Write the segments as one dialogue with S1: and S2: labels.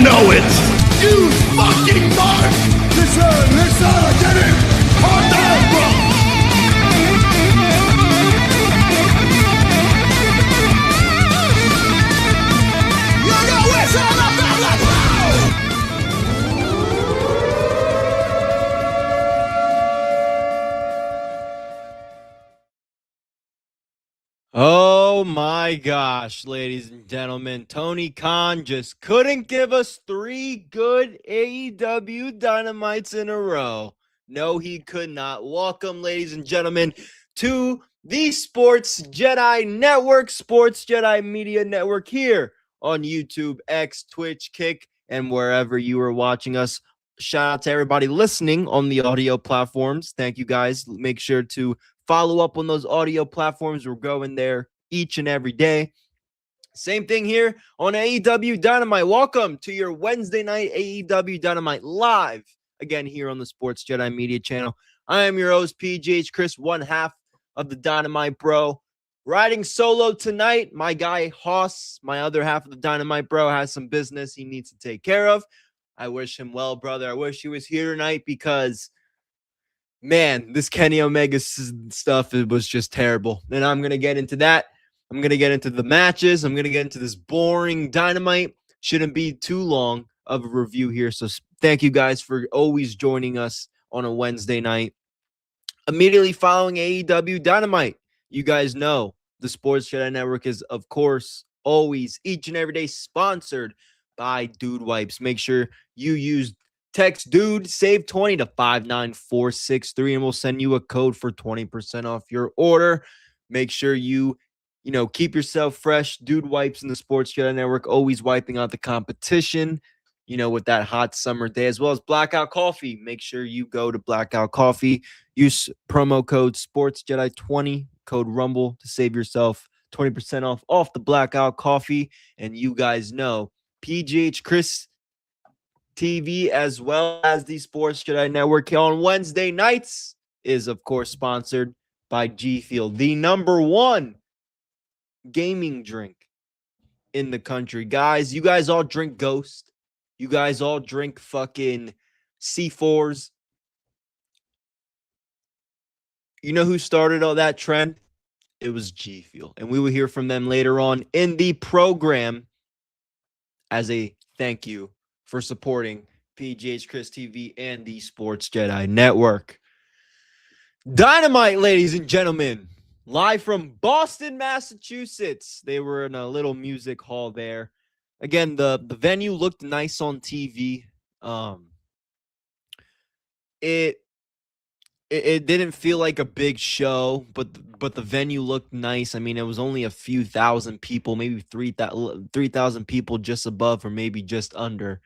S1: know it. You fucking mark. Listen, get it. Hard down, bro. You know it's all about the flow.
S2: Oh my gosh, ladies and gentlemen, Tony Khan just couldn't give us 3 good AEW Dynamites in a row. No, he could not. Welcome, ladies and gentlemen, to the Sports Jedi Network, Sports Jedi Media Network here on YouTube, X, Twitch, Kick, and wherever you are watching us. Shout out to everybody listening on the audio platforms. Thank you guys. Make sure to follow up on those audio platforms. We're going there each and every day. Same thing here on AEW Dynamite. Welcome to your Wednesday night AEW Dynamite live again here on the Sports Jedi Media channel. I am your host, PGH Chris, one half of the Dynamite Bro. Riding solo tonight, my guy Hoss, my other half of the Dynamite Bro, has some business he needs to take care of. I wish him well, brother. I wish he was here tonight because, man, this Kenny Omega stuff, it was just terrible. And I'm going to get into that. I'm going to get into the matches. I'm going to get into this boring Dynamite. Shouldn't be too long of a review here. So thank you guys for always joining us on a Wednesday night. Immediately following AEW Dynamite, you guys know the Sports Jedi Network is, of course, always, each and every day sponsored by Dude Wipes. Make sure you use text Dude Save 20 to 59463 and we'll send you a code for 20% off your order. Make sure you keep yourself fresh. Dude Wipes in the Sports Jedi Network, always wiping out the competition, with that hot summer day, as well as Blackout Coffee. Make sure you go to Blackout Coffee, use promo code Sports Jedi 20, code Rumble to save yourself 20% off the Blackout Coffee. And you guys know PGH Chris TV, as well as the Sports Jedi Network on Wednesday nights, is, of course, sponsored by G Fuel, the #1 gaming drink in the country. Guys, you guys all drink Ghost. You guys all drink fucking C4s. You know who started all that trend? It was G Fuel. And we will hear from them later on in the program as a thank you for supporting PGH Chris TV and the Sports Jedi Network. Dynamite, ladies and gentlemen, live from Boston, Massachusetts. They were in a little music hall there. Again, the venue looked nice on TV. It didn't feel like a big show, but the venue looked nice. I mean, it was only a few thousand people, maybe 3,000 people just above or maybe just under.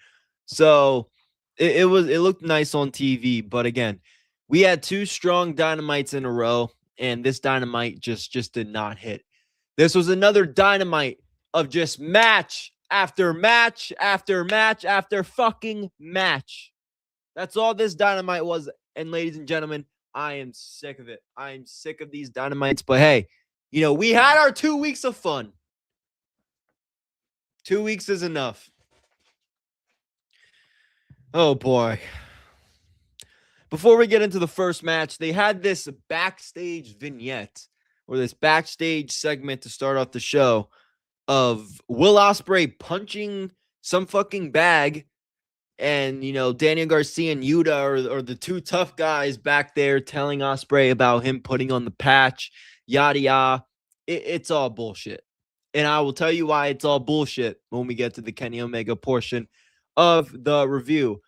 S2: So it looked nice on TV. But again, we had 2 strong Dynamites in a row, and this Dynamite just did not hit. This was another Dynamite of just match after match after match after fucking match. That's all this Dynamite was. And ladies and gentlemen, I am sick of it. I am sick of these Dynamites. But hey, we had our 2 weeks of fun. 2 weeks is enough. Oh, boy. Before we get into the first match, they had this backstage vignette or this backstage segment to start off the show of Will Ospreay punching some fucking bag. And, Daniel Garcia and Yuta are the 2 tough guys back there telling Ospreay about him putting on the patch, yada, yada. It's all bullshit. And I will tell you why it's all bullshit when we get to the Kenny Omega portion of the review.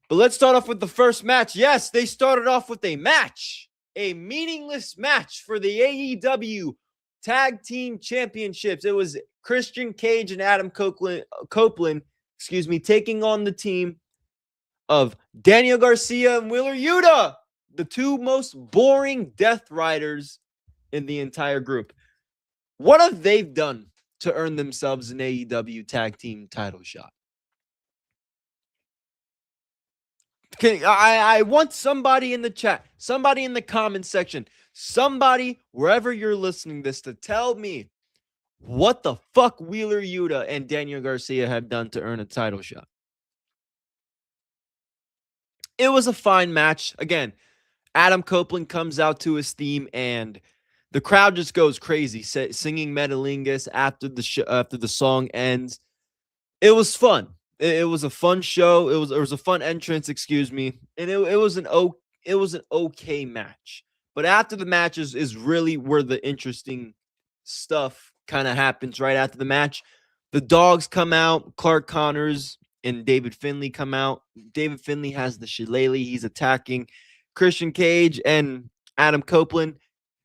S2: But let's start off with the first match. Yes, they started off with a match, a meaningless match for the AEW Tag Team Championships. It was Christian Cage and Adam Copeland, taking on the team of Daniel Garcia and Wheeler Yuta, the 2 most boring Death Riders in the entire group. What have they done to earn themselves an AEW Tag Team title shot? I want somebody in the chat, somebody in the comment section, somebody wherever you're listening this to tell me what the fuck Wheeler Yuta and Daniel Garcia have done to earn a title shot. It was a fine match. Again, Adam Copeland comes out to his theme, and the crowd just goes crazy, singing Metalingus after the song ends. It was fun. It was a fun show. It was a fun entrance, excuse me, and it was an okay match. But after the match is really where the interesting stuff kind of happens. Right after the match, the dogs come out. Clark Connors and David Finlay come out. David Finlay has the shillelagh. He's attacking Christian Cage, and Adam Copeland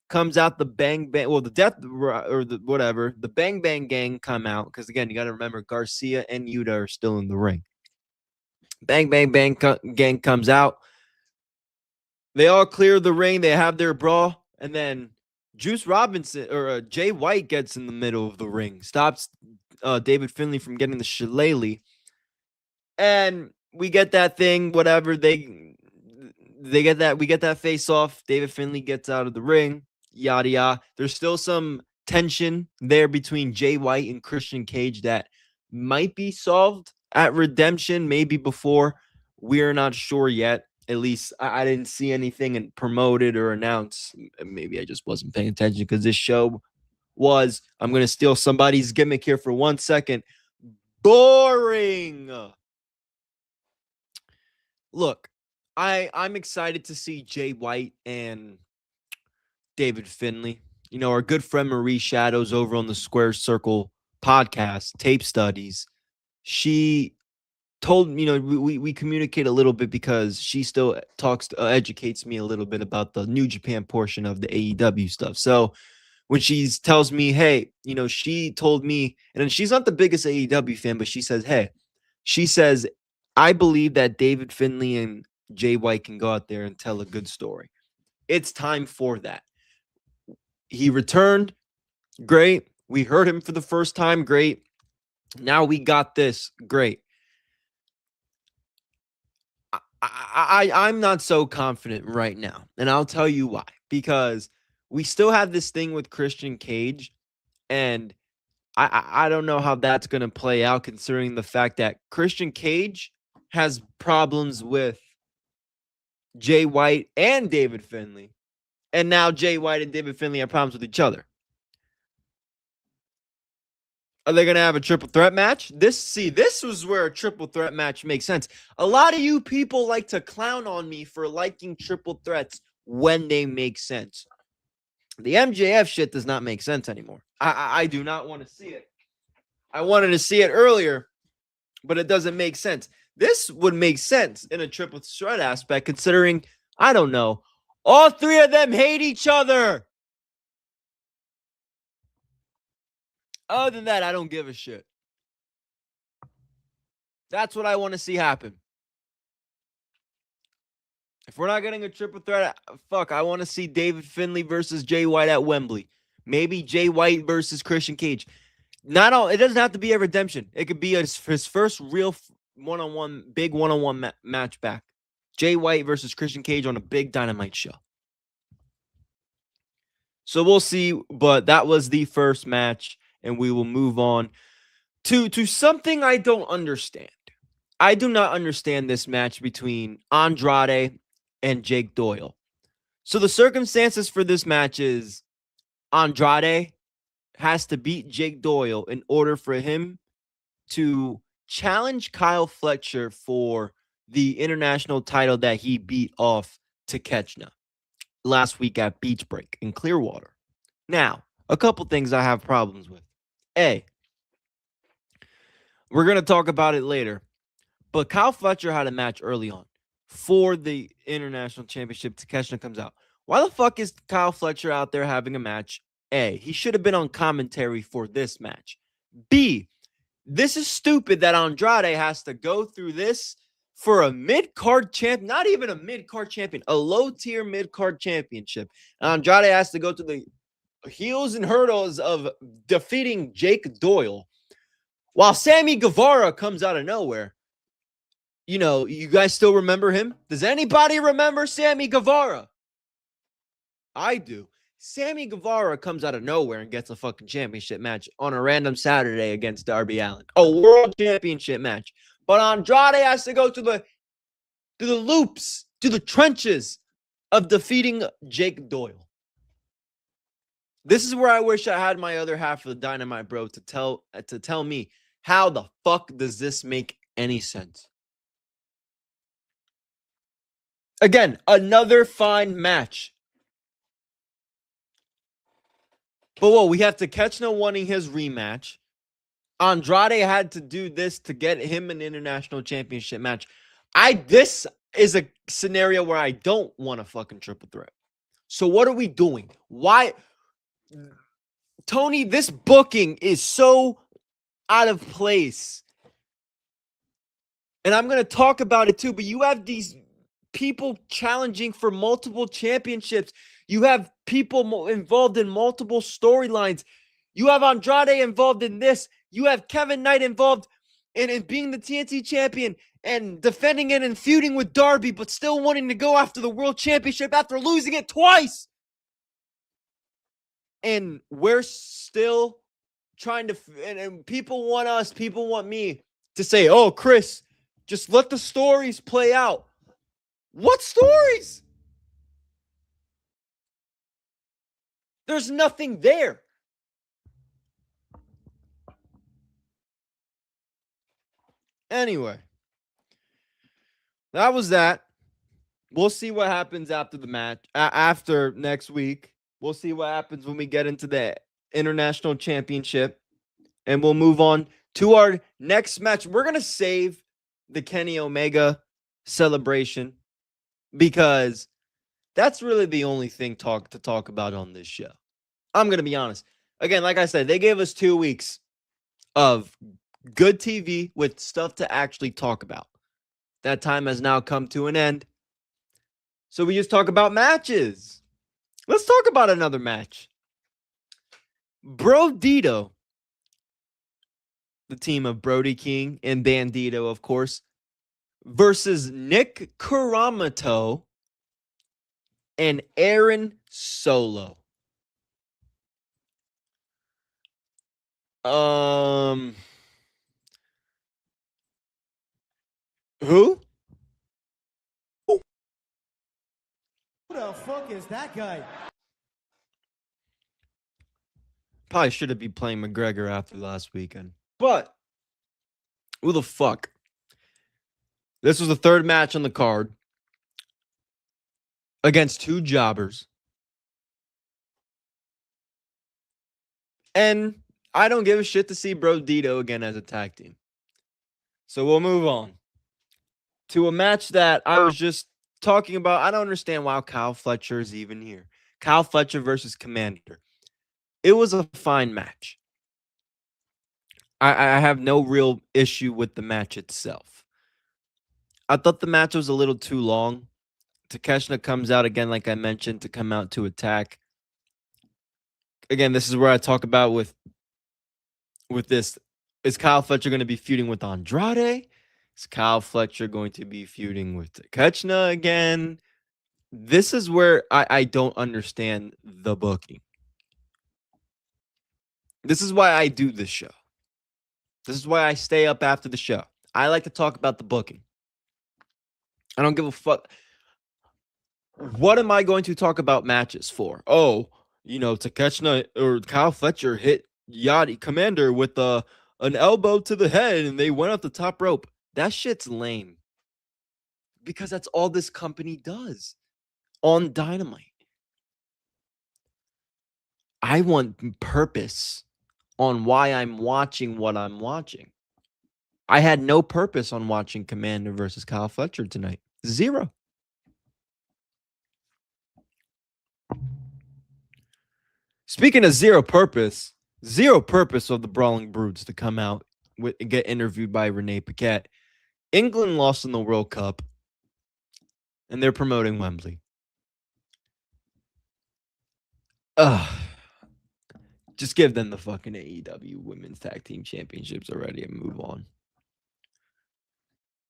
S2: comes out. The Bang Bang, well, the Death or the whatever, the Bang Bang Gang come out, because again, you got to remember Garcia and Yuta are still in the ring. Bang Bang Bang Gang comes out. They all clear the ring. They have their brawl, and then Juice Robinson or Jay White gets in the middle of the ring, stops David Finlay from getting the shillelagh, and we get that thing. Whatever they get that, we get that face off. David Finlay gets out of the ring. Yada yada. There's still some tension there between Jay White and Christian Cage that might be solved at Redemption, maybe before. We're not sure yet. At least I didn't see anything promoted or announced. Maybe I just wasn't paying attention, because this show was, I'm going to steal somebody's gimmick here for 1 second, boring. Look, I'm excited to see Jay White and David Finlay. You know, our good friend Marie Shadows over on the Square Circle podcast, Tape Studies, she told me, you know, we communicate a little bit, because she still educates me a little bit about the New Japan portion of the AEW stuff. So when she tells me, hey, you know, she told me, and she's not the biggest AEW fan, but she says, hey, she says, I believe that David Finlay and Jay White can go out there and tell a good story. It's time for that. He returned. Great. We heard him for the first time. Great. Now we got this. Great. I'm not so confident right now, and I'll tell you why. Because we still have this thing with Christian Cage, and I don't know how that's going to play out, considering the fact that Christian Cage has problems with Jay White and David Finlay, and now Jay White and David Finlay have problems with each other. Are they going to have a triple threat match? This was where a triple threat match makes sense. A lot of you people like to clown on me for liking triple threats when they make sense. The MJF shit does not make sense anymore. I do not want to see it. I wanted to see it earlier, but it doesn't make sense. This would make sense in a triple threat aspect, considering, I don't know, all three of them hate each other. Other than that, I don't give a shit. That's what I want to see happen. If we're not getting a triple threat, I want to see David Finlay versus Jay White at Wembley. Maybe Jay White versus Christian Cage. It doesn't have to be a redemption. It could be his first real big one-on-one match back. Jay White versus Christian Cage on a big Dynamite show. So we'll see, but that was the first match, and we will move on to something I don't understand. I do not understand this match between Andrade and Jake Doyle. So the circumstances for this match is Andrade has to beat Jake Doyle in order for him to challenge Kyle Fletcher for the international title that he beat off to Ketchna last week at Beach Break in Clearwater. Now, a couple things I have problems with. A, we're going to talk about it later, but Kyle Fletcher had a match early on for the international championship. Takeshita comes out. Why the fuck is Kyle Fletcher out there having a match? A, he should have been on commentary for this match. B, this is stupid that Andrade has to go through this for a mid-card champ, not even a mid-card champion, a low-tier mid-card championship. Andrade has to go to the heels and hurdles of defeating Jake Doyle, while Sammy Guevara comes out of nowhere. You know, you guys still remember him? Does anybody remember Sammy Guevara? I do. Sammy Guevara comes out of nowhere and gets a fucking championship match on a random Saturday against Darby Allin. A world championship match. But Andrade has to go to the through the loops, through the trenches of defeating Jake Doyle. This is where I wish I had my other half of the Dynamite Bro to tell me, how the fuck does this make any sense? Again, another fine match. But well, we have Takeshita wanting his rematch. Andrade had to do this to get him an international championship match. This is a scenario where I don't want a fucking triple threat. So what are we doing? Why? Tony, this booking is so out of place. And I'm going to talk about it too, but you have these people challenging for multiple championships. You have people involved in multiple storylines. You have Andrade involved in this. You have Kevin Knight involved in being the TNT champion and defending it and feuding with Darby, but still wanting to go after the world championship after losing it twice. And we're still trying to, and people want me to say, oh, Chris, just let the stories play out. What stories? There's nothing there. Anyway, that was that. We'll see what happens after the match, after next week. We'll see what happens when we get into the International Championship. And we'll move on to our next match. We're going to save the Kenny Omega celebration because that's really the only thing to talk about on this show. I'm going to be honest. Again, like I said, they gave us 2 weeks of good TV with stuff to actually talk about. That time has now come to an end. So we just talk about matches. Let's talk about another match. Brodito, the team of Brody King and Bandito, of course, versus Nick Kuramoto and Aaron Solo. Who?
S3: Who the fuck is that guy?
S2: Probably should have been playing McGregor after last weekend. But who the fuck? This was the third match on the card against two jobbers. And I don't give a shit to see Brodito again as a tag team. So we'll move on to a match that I was just talking about. I don't understand why Kyle Fletcher is even here. Kyle Fletcher versus Commander. It was a fine match. I have no real issue with the match itself. I thought the match was a little too long. Takeshita comes out again, like I mentioned, to come out to attack. Again, this is where I talk about with this. Is Kyle Fletcher going to be feuding with Andrade? Is Kyle Fletcher going to be feuding with Takeshita again? This is where I don't understand the booking. This is why I do this show. This is why I stay up after the show. I like to talk about the booking. I don't give a fuck. What am I going to talk about matches for? Oh, Takeshita or Kyle Fletcher hit Yachty Commander with an elbow to the head and they went up the top rope. That shit's lame. Because that's all this company does on Dynamite. I want purpose on why I'm watching what I'm watching. I had no purpose on watching Commander versus Kyle Fletcher tonight. Zero. Speaking of zero purpose of the Brawling Brutes to come out and get interviewed by Renee Paquette. England lost in the World Cup, and they're promoting Wembley. Just give them the fucking AEW Women's Tag Team Championships already and move on.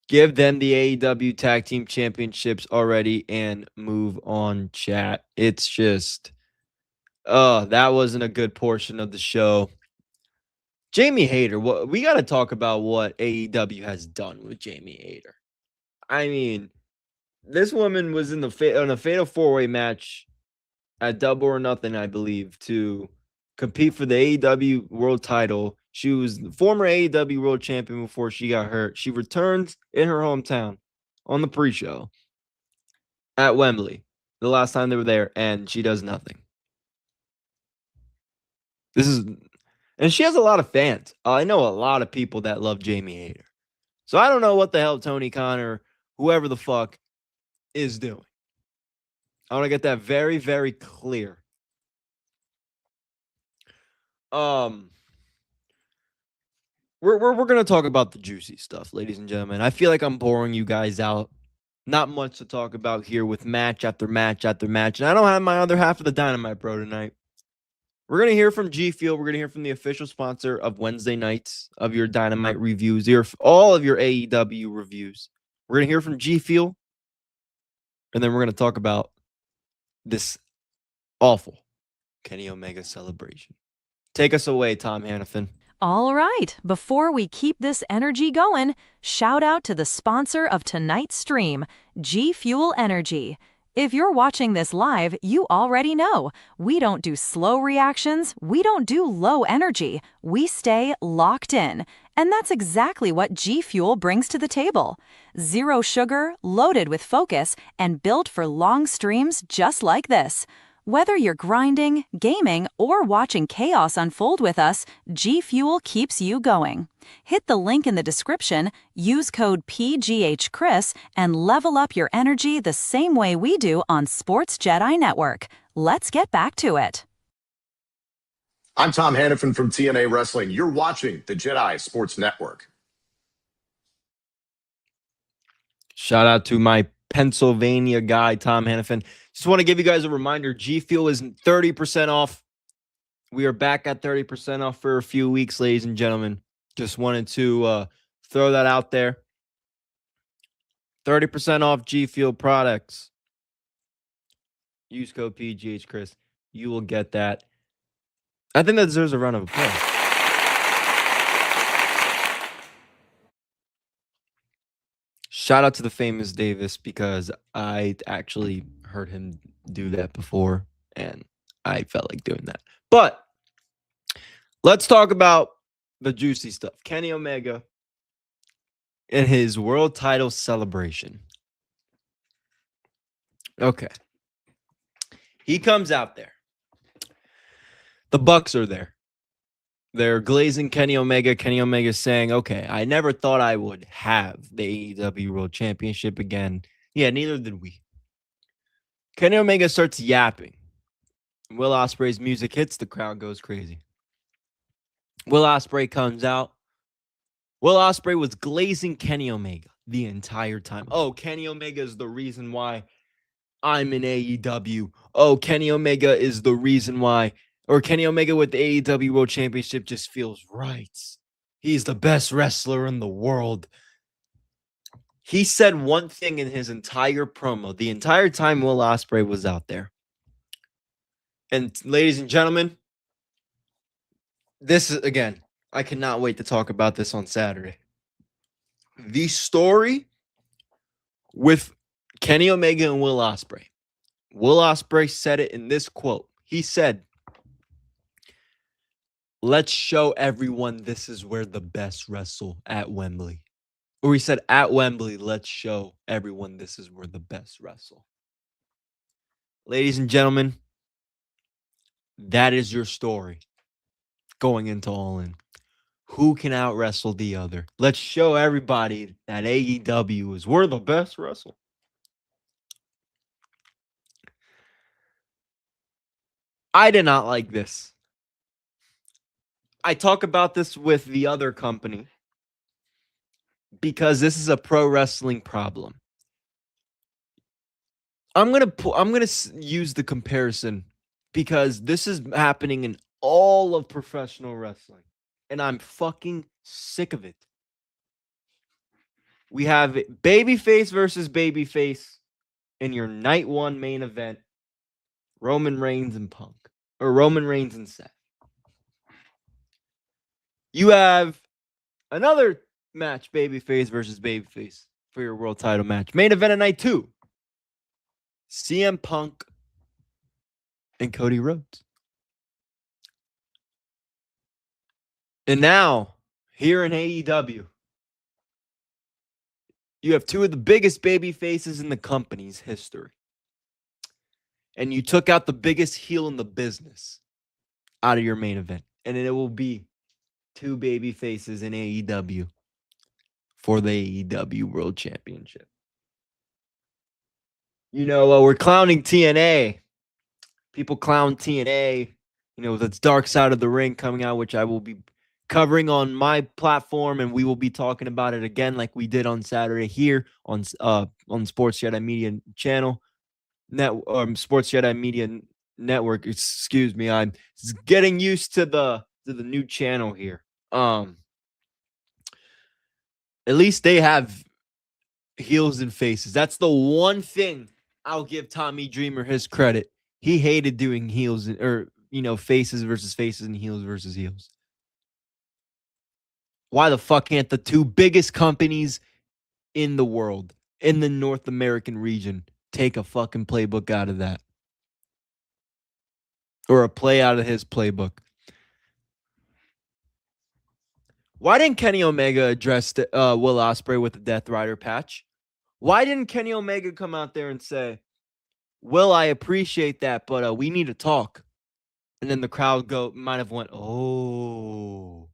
S2: Give them the AEW Tag Team Championships already and move on, chat. It's just, that wasn't a good portion of the show. Jamie Hayter, we got to talk about what AEW has done with Jamie Hayter. I mean, This woman was in on a fatal 4-way match at Double or Nothing, I believe, to compete for the AEW World Title. She was the former AEW World Champion before she got hurt. She returns in her hometown on the pre-show at Wembley, the last time they were there, and she does nothing. And she has a lot of fans. I know a lot of people that love Jamie Hayter. So I don't know what the hell Tony Khan or whoever the fuck is doing. I want to get that very, very clear. We're gonna talk about the juicy stuff, ladies and gentlemen. I feel like I'm boring you guys out. Not much to talk about here with match after match after match. And I don't have my other half of the Dynamite Bro tonight. We're gonna hear from G Fuel. We're gonna hear from the official sponsor of Wednesday nights of your Dynamite reviews, all of your AEW reviews. We're gonna hear from G Fuel, and then we're gonna talk about this awful Kenny Omega celebration. Take us away, Tom Hannafin.
S4: All right, before we keep this energy going, shout out to the sponsor of tonight's stream, G Fuel Energy. If you're watching this live, you already know. We don't do slow reactions, we don't do low energy, we stay locked in. And that's exactly what G Fuel brings to the table. Zero sugar, loaded with focus, and built for long streams just like this. Whether you're grinding, gaming, or watching chaos unfold with us, G Fuel keeps you going. Hit the link in the description, use code PGHCHRIS, and level up your energy the same way we do on Sports Jedi Network. Let's get back to it.
S5: I'm Tom Hannafin from TNA Wrestling. You're watching the Jedi Sports Network.
S2: Shout out to my Pennsylvania guy, Tom Hannafin. Just want to give you guys a reminder, G Fuel is 30% off. We are back at 30% off for a few weeks, ladies and gentlemen. Just wanted to throw that out there. 30% off G Fuel products. Use code PGHCHRIS. You will get that. I think that deserves a round of applause. Shout out to the famous Davis, because I actually heard him do that before and I felt like doing that. But let's talk about the juicy stuff. Kenny Omega and his world title celebration. Okay. He comes out there. The Bucks are there. They're glazing Kenny Omega. Kenny Omega saying, okay, I never thought I would have the AEW World Championship again. Yeah, neither did we. Kenny Omega starts yapping. Will Ospreay's music hits. The crowd goes crazy. Will Ospreay comes out. Will Ospreay was glazing Kenny Omega the entire time. Oh, Kenny Omega is the reason why I'm in AEW. Oh, Kenny Omega is the reason why. Or Kenny Omega with the AEW World Championship just feels right. He's the best wrestler in the world. He said one thing in his entire promo, the entire time Will Ospreay was out there. And ladies and gentlemen, this is, again, I cannot wait to talk about this on Saturday. The story with Kenny Omega and Will Ospreay. Will Ospreay said it in this quote. He said, let's show everyone this is where the best wrestle at Wembley. Or he said, at Wembley, let's show everyone this is where the best wrestle. Ladies and gentlemen, that is your story going into All In. Who can out wrestle the other? Let's show everybody that AEW is where the best wrestle. I did not like this. I talk about this with the other company because this is a pro wrestling problem. I'm gonna use the comparison because this is happening in all of professional wrestling, and I'm fucking sick of it. We have babyface versus babyface in your night one main event, Roman Reigns and Punk, or Roman Reigns and Seth. You have another match, babyface versus babyface, for your world title match. Main event of night 2. CM Punk and Cody Rhodes. And now, here in AEW, you have two of the biggest baby faces in the company's history. And you took out the biggest heel in the business out of your main event. And it will be two baby faces in AEW for the AEW World Championship. You know, we're clowning TNA. People clown TNA, you know, that's Dark Side of the Ring coming out, which I will be covering on my platform, and we will be talking about it again like we did on Saturday here on Sports Jedi Media channel. Sports Jedi Media Network. Excuse me. I'm getting used to the new channel here. At least they have heels and faces. That's the one thing I'll give Tommy Dreamer his credit. He hated doing heels faces versus faces and heels versus heels. Why the fuck can't the two biggest companies in the world, in the North American region, take a fucking playbook out of that? Or a play out of his playbook? Why didn't Kenny Omega address Will Ospreay with the Death Rider patch? Why didn't Kenny Omega come out there and say, Will, I appreciate that, but we need to talk? And then the crowd might have went, oh.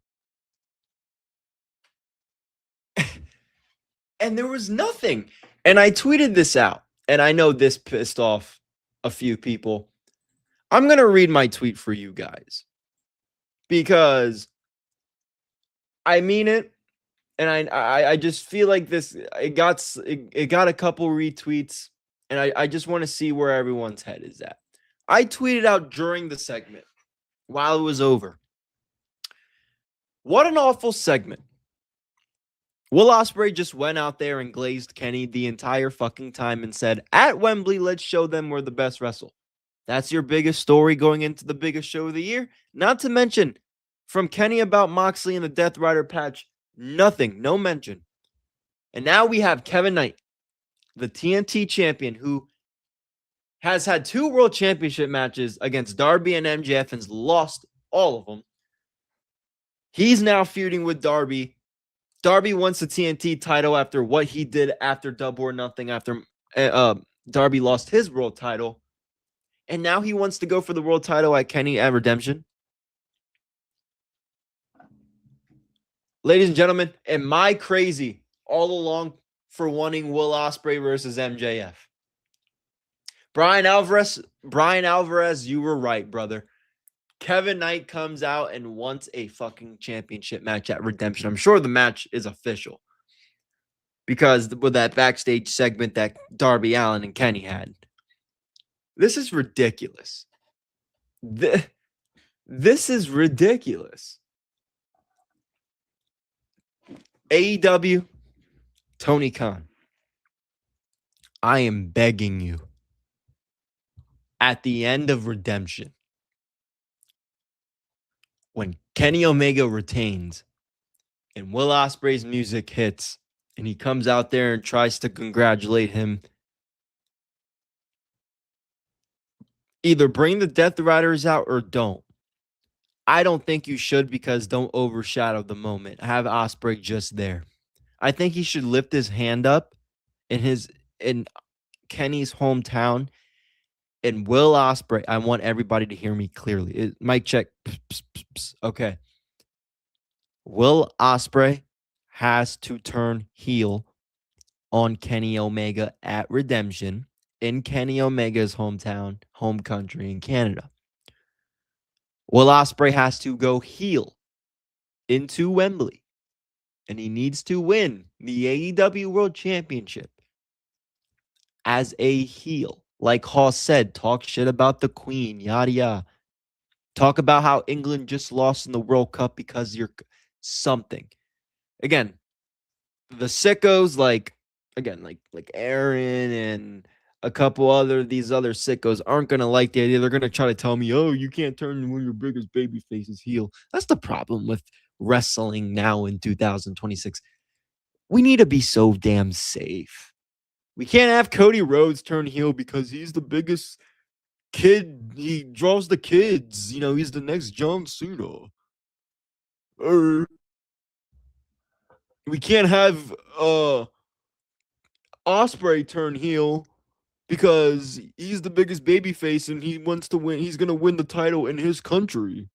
S2: And there was nothing. And I tweeted this out. And I know this pissed off a few people. I'm going to read my tweet for you guys. Because I mean it. And I just feel like this, it got a couple retweets. And I just want to see where everyone's head is at. I tweeted out during the segment while it was over. What an awful segment. Will Ospreay just went out there and glazed Kenny the entire fucking time and said, at Wembley, let's show them we're the best wrestle. That's your biggest story going into the biggest show of the year? Not to mention, from Kenny about Moxley and the Death Rider patch, nothing, no mention. And now we have Kevin Knight, the TNT champion, who has had 2 world championship matches against Darby and MJF and lost all of them. He's now feuding with Darby. Darby wants the TNT title after what he did after Double or Nothing, after Darby lost his world title. And now he wants to go for the world title at Kenny at Redemption. Ladies and gentlemen, am I crazy all along for wanting Will Ospreay versus MJF? Brian Alvarez, you were right, brother. Kevin Knight comes out and wants a fucking championship match at Redemption. I'm sure the match is official because with that backstage segment that Darby Allin and Kenny had. This is ridiculous. This is ridiculous. AEW, Tony Khan, I am begging you, at the end of Redemption, when Kenny Omega retains and Will Ospreay's music hits and he comes out there and tries to congratulate him, either bring the Death Riders out or don't. I don't think you should, because don't overshadow the moment. Have Ospreay just there. I think he should lift his hand up in Kenny's hometown. And Will Ospreay, I want everybody to hear me clearly. Mic check. Okay. Will Ospreay has to turn heel on Kenny Omega at Redemption in Kenny Omega's hometown, home country in Canada. Will Ospreay has to go heel into Wembley, and he needs to win the AEW World Championship as a heel. Like Haas said, talk shit about the Queen, yada yada. Talk about how England just lost in the World Cup because you're something. Again, the sickos like Aaron and a couple these other sickos aren't going to like the idea. They're going to try to tell me, oh, you can't turn one of your biggest baby faces heel. That's the problem with wrestling now in 2026. We need to be so damn safe. We can't have Cody Rhodes turn heel because he's the biggest kid. He draws the kids. You know, he's the next John Cena. We can't have Ospreay turn heel because he's the biggest babyface and he wants to win. He's gonna win the title in his country.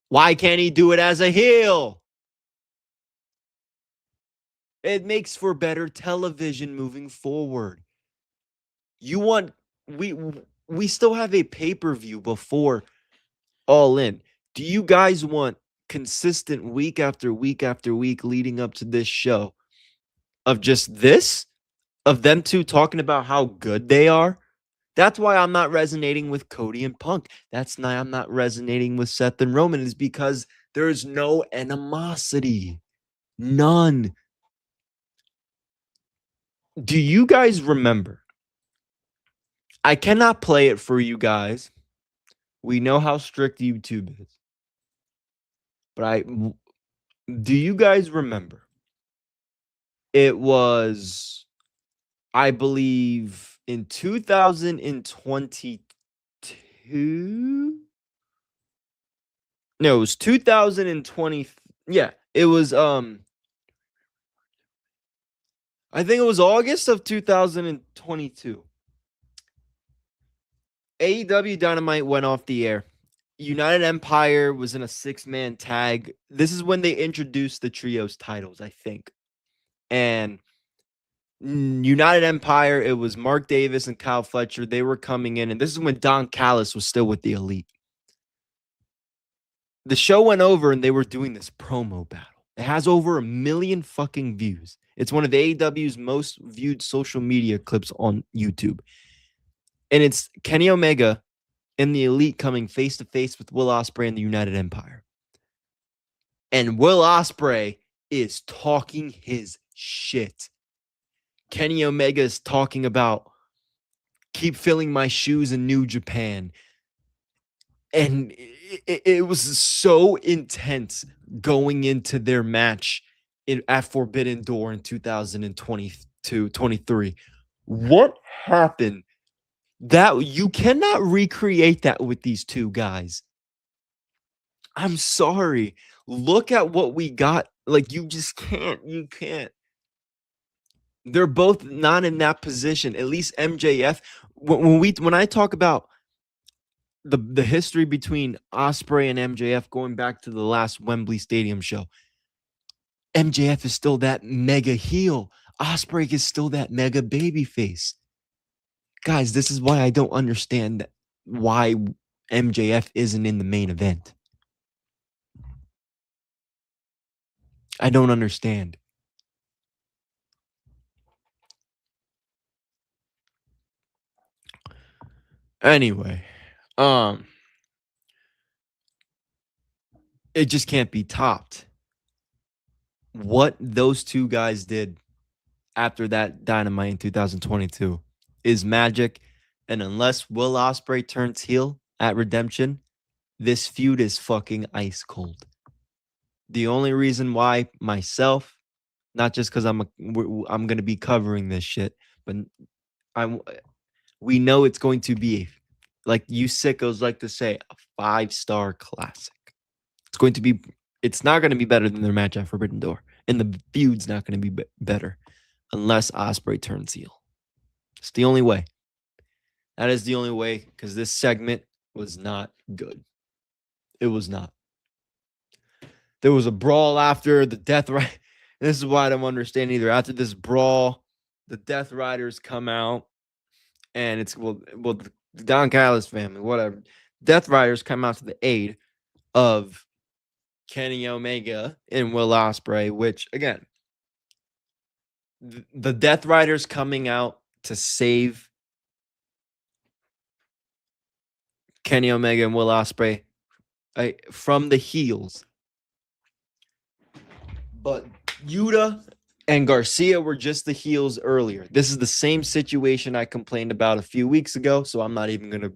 S2: Why can't he do it as a heel? It makes for better television moving forward. You want we still have a pay-per-view before All In. Do you guys want consistent week after week after week leading up to this show of just this? Of them two talking about how good they are? That's why I'm not resonating with Cody and Punk. That's why I'm not resonating with Seth and Roman, is because there's no animosity. None. Do you guys remember? I cannot play it for you guys. We know how strict YouTube is. But do you guys remember? It was, I believe, in 2022. No, it was 2020. Yeah, it was I think it was August of 2022. AEW Dynamite went off the air. United Empire was in a 6-man tag. This is when they introduced the trios titles, I think. And United Empire, it was Mark Davis and Kyle Fletcher. They were coming in, and this is when Don Callis was still with the Elite. The show went over, and they were doing this promo battle. It has over 1 million fucking views. It's one of AEW's most viewed social media clips on YouTube. And it's Kenny Omega and the Elite coming face to face with Will Ospreay and the United Empire. And Will Ospreay is talking his shit. Kenny Omega is talking about keep filling my shoes in New Japan. And it was so intense going into their match at Forbidden Door in 2022-23. What happened? That you cannot recreate that with these two guys. I'm sorry. Look at what we got. Like, you just can't. You can't. They're both not in that position. At least MJF. When I talk about the history between Ospreay and MJF going back to the last Wembley Stadium show, MJF is still that mega heel. Ospreay is still that mega babyface. Guys, this is why I don't understand why MJF isn't in the main event. I don't understand. Anyway, it just can't be topped. What those two guys did after that Dynamite in 2022 is magic. And unless Will Ospreay turns heel at Redemption, this feud is fucking ice cold. The only reason why myself, not just because I'm going to be covering this shit, but we know it's going to be, like you sickos like to say, a 5-star classic. It's not going to be better than their match at Forbidden Door. And the feud's not going to be better unless Ospreay turns heel. It's the only way. That is the only way, because this segment was not good. It was not. There was a brawl after the Death Rider. This is why I don't understand either. After this brawl, the Death Riders come out, and it's well the Don Callis family, whatever. Death Riders come out to the aid of Kenny Omega and Will Ospreay, which again, the Death Riders coming out to save Kenny Omega and Will Ospreay from the heels. But Yuta and Garcia were just the heels earlier. This is the same situation I complained about a few weeks ago, so I'm not even going to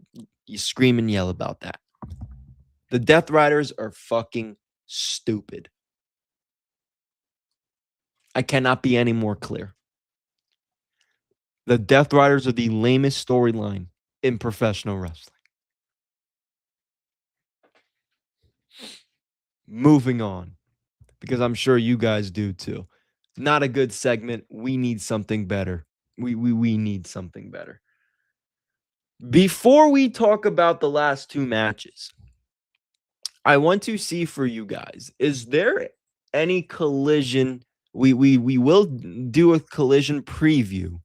S2: scream and yell about that. The Death Riders are fucking stupid. I cannot be any more clear. The Death Riders are the lamest storyline in professional wrestling. Moving on, because I'm sure you guys do too. Not a good segment. We need something better. We need something better. Before we talk about the last two matches, I want to see for you guys, is there any collision? We will do a collision preview.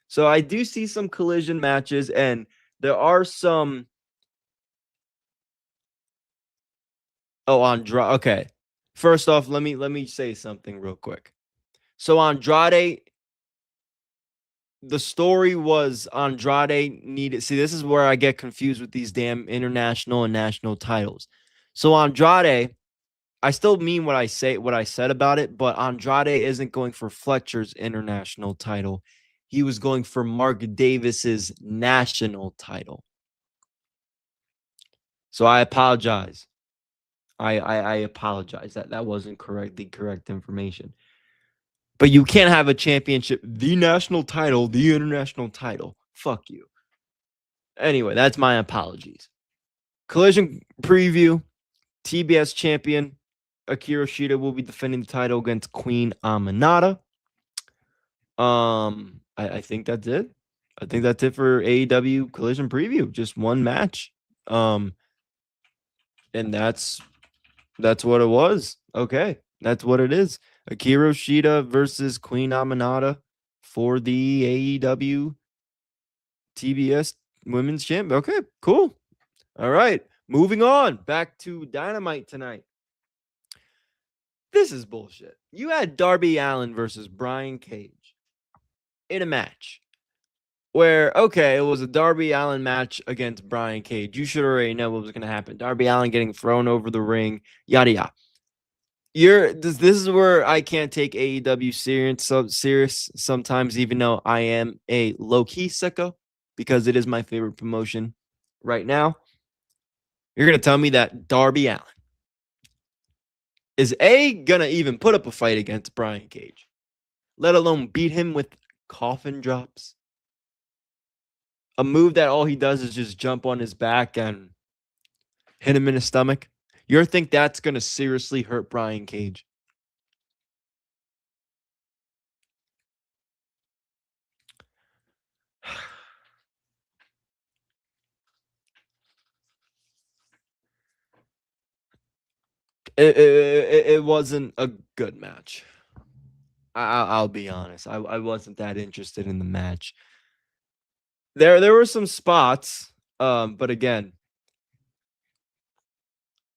S2: So I do see some collision matches, and there are some. Oh, Andrade. Okay. First off, let me say something real quick. So Andrade, the story was Andrade needed. See, this is where I get confused with these damn international and national titles. So Andrade, I still mean what I said about it, but Andrade isn't going for Fletcher's international title. He was going for Mark Davis's national title. So I apologize. I apologize. That wasn't the correct information. But you can't have a championship, the national title, the international title. Fuck you. Anyway, that's my apologies. Collision preview. TBS champion Akira Shida will be defending the title against Queen Aminata. I think that's it. I think that's it for AEW Collision preview. Just one match. And that's what it was. Okay. That's what it is. Akira Shida versus Queen Aminata for the AEW TBS Women's Champ. Okay, cool. All right. Moving on. Back to Dynamite tonight. This is bullshit. You had Darby Allin versus Brian Cage in a match where, okay, it was a Darby Allin match against Brian Cage. You should already know what was going to happen. Darby Allin getting thrown over the ring, yada yada. This is where I can't take AEW serious sometimes, even though I am a low-key sicko, because it is my favorite promotion right now. You're going to tell me that Darby Allin is gonna even put up a fight against Brian Cage, let alone beat him with coffin drops? A move that all he does is just jump on his back and hit him in his stomach. You think that's gonna seriously hurt Brian Cage? It wasn't a good match. I'll be honest. I wasn't that interested in the match. There were some spots, but again,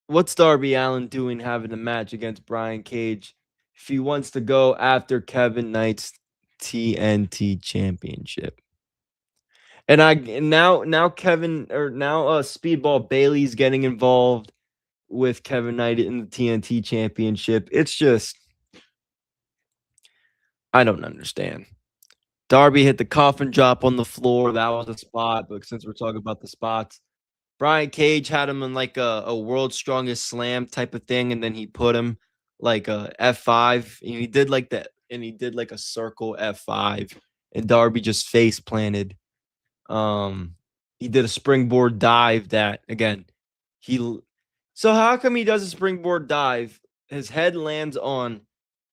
S2: what's Darby Allin doing having a match against Brian Cage if he wants to go after Kevin Knight's TNT Championship? And now Speedball Bailey's getting involved with Kevin Knight in the TNT Championship. It's just, I don't understand. Darby hit the coffin drop on the floor. That was a spot, but since we're talking about the spots, Brian Cage had him in like a world's strongest slam type of thing, and then he put him like a F5, and he did like that, and he did like a circle F5, and Darby just face planted. He did a springboard dive that, again, so how come he does a springboard dive? His head lands on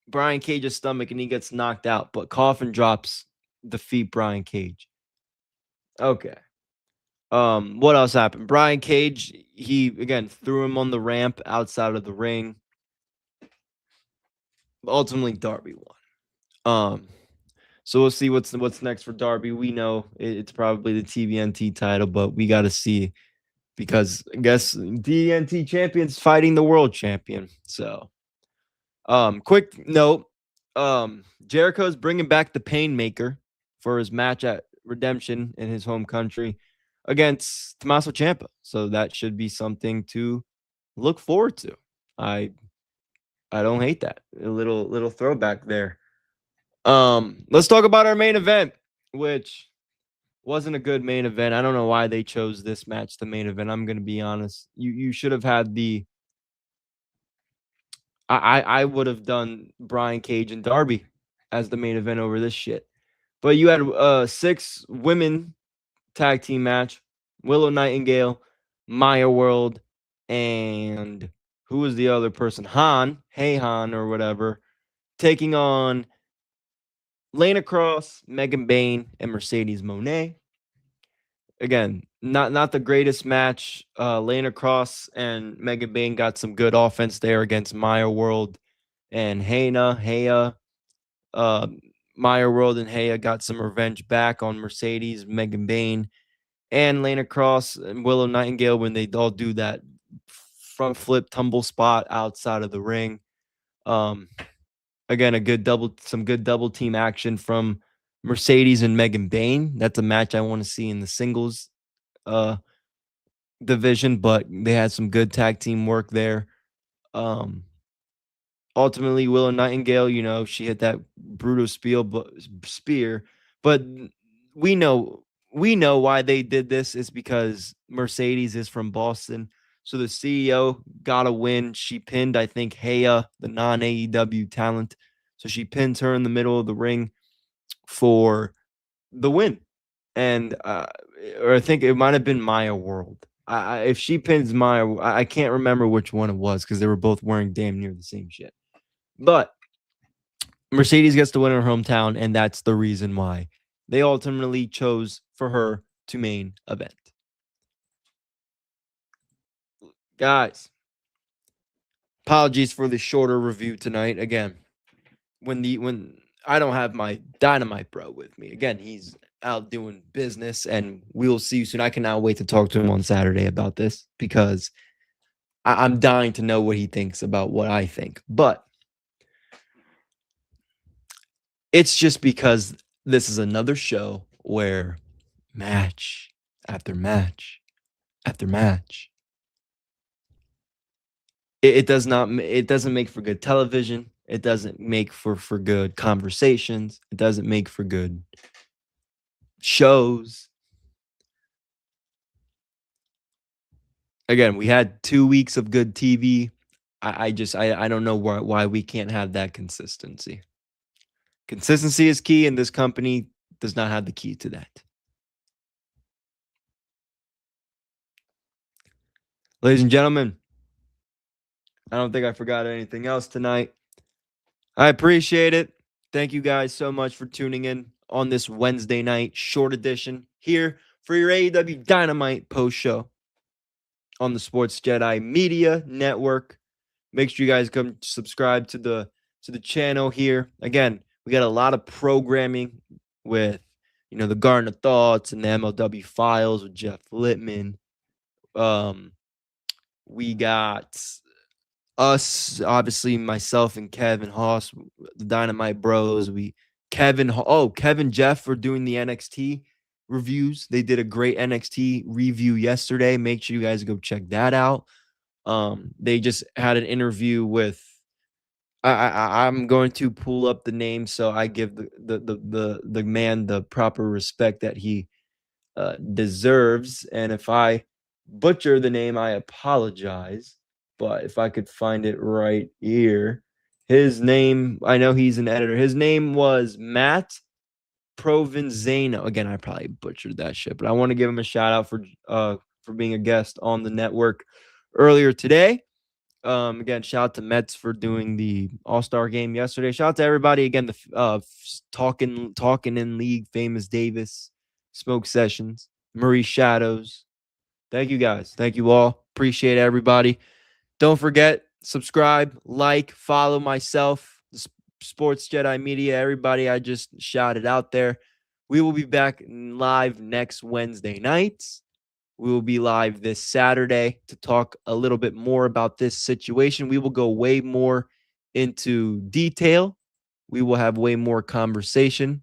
S2: Brian Cage's stomach and he gets knocked out, but coffin drops defeat Brian Cage. Okay. What else happened? Brian Cage, he again threw him on the ramp outside of the ring. Ultimately, Darby won. So we'll see what's next for Darby. We know it's probably the TBNT title, but we got to see, because I guess TNT champion's fighting the world champion. So, quick note, Jericho's bringing back the Painmaker for his match at Redemption in his home country against Tommaso Ciampa. So that should be something to look forward to. I don't hate that. A little throwback there. Let's talk about our main event, which wasn't a good main event. I don't know why they chose this match the main event. I'm going to be honest. You should have had I would have done Brian Cage and Darby. as the main event over this shit. But you had 6 women tag team match. Willow Nightingale, Maya World, and who was the other person? Hey Han or whatever, taking on Lana Cross, Megan Bayne, and Mercedes Moné. Again, not the greatest match. Lana Cross and Megan Bayne got some good offense there against Maya World and Heya. Maya World and Heya got some revenge back on Mercedes, Megan Bayne, and Lana Cross and Willow Nightingale when they all do that front flip tumble spot outside of the ring. Again, some good double team action from Mercedes and Megan Bayne. That's a match I want to see in the singles division, but they had some good tag team work there. Ultimately, Willow Nightingale, she hit that brutal spear, but we know why they did this. Is because Mercedes is from Boston, so the CEO got a win. She pinned, I think, Heya, the non-AEW talent, so she pins her in the middle of the ring for the win, and or I think it might have been Maya World. If she pins Maya, I can't remember which one it was because they were both wearing damn near the same shit. But Mercedes gets to win her hometown, and that's the reason why they ultimately chose for her to main event. Guys, apologies for the shorter review tonight. Again, when I don't have my Dynamite Bro with me. Again, he's out doing business, and we'll see you soon. I cannot wait to talk to him on Saturday about this because I'm dying to know what he thinks about what I think. But it's just because this is another show where match after match after match. It doesn't make for good television. It doesn't make for good conversations. It doesn't make for good shows. Again, we had 2 weeks of good TV. I don't know why we can't have that consistency. Consistency is key, and this company does not have the key to that. Ladies and gentlemen, I don't think I forgot anything else tonight. I appreciate it. Thank you guys so much for tuning in on this Wednesday night short edition here for your AEW Dynamite post show on the Sports Jedi Media Network. Make sure you guys come subscribe to the channel here. Again, we got a lot of programming with the Garden of Thoughts and the MLW Files with Jeff Littman. We got us, obviously, myself and Kevin Haas, the Dynamite Bros. Kevin Jeff are doing the NXT reviews. They did a great NXT review yesterday. Make sure you guys go check that out. They just had an interview with. I'm going to pull up the name so I give the man the proper respect that he deserves. And if I butcher the name, I apologize. But if I could find it right here, his name, I know he's an editor. His name was Matt Provenzano. Again, I probably butchered that shit, but I want to give him a shout out for being a guest on the network earlier today. Again, shout out to Mets for doing the All-Star game yesterday. Shout out to everybody again. The talking in league, famous Davis, Smoke Sessions, Marie Shadows. Thank you guys. Thank you all. Appreciate everybody. Don't forget, subscribe, like, follow myself, the Sports Jedi Media, everybody I just shouted out there. We will be back live next Wednesday nights. We will be live this Saturday to talk a little bit more about this situation. We will go way more into detail. We will have way more conversation.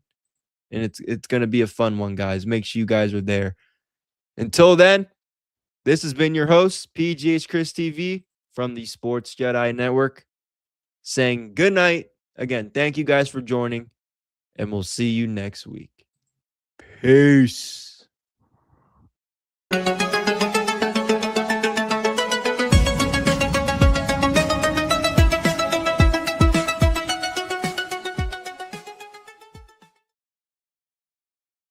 S2: And it's going to be a fun one, guys. Make sure you guys are there. Until then, this has been your host, PGH Chris TV from the Sports Jedi Network, saying good night. Again, thank you guys for joining, and we'll see you next week. Peace.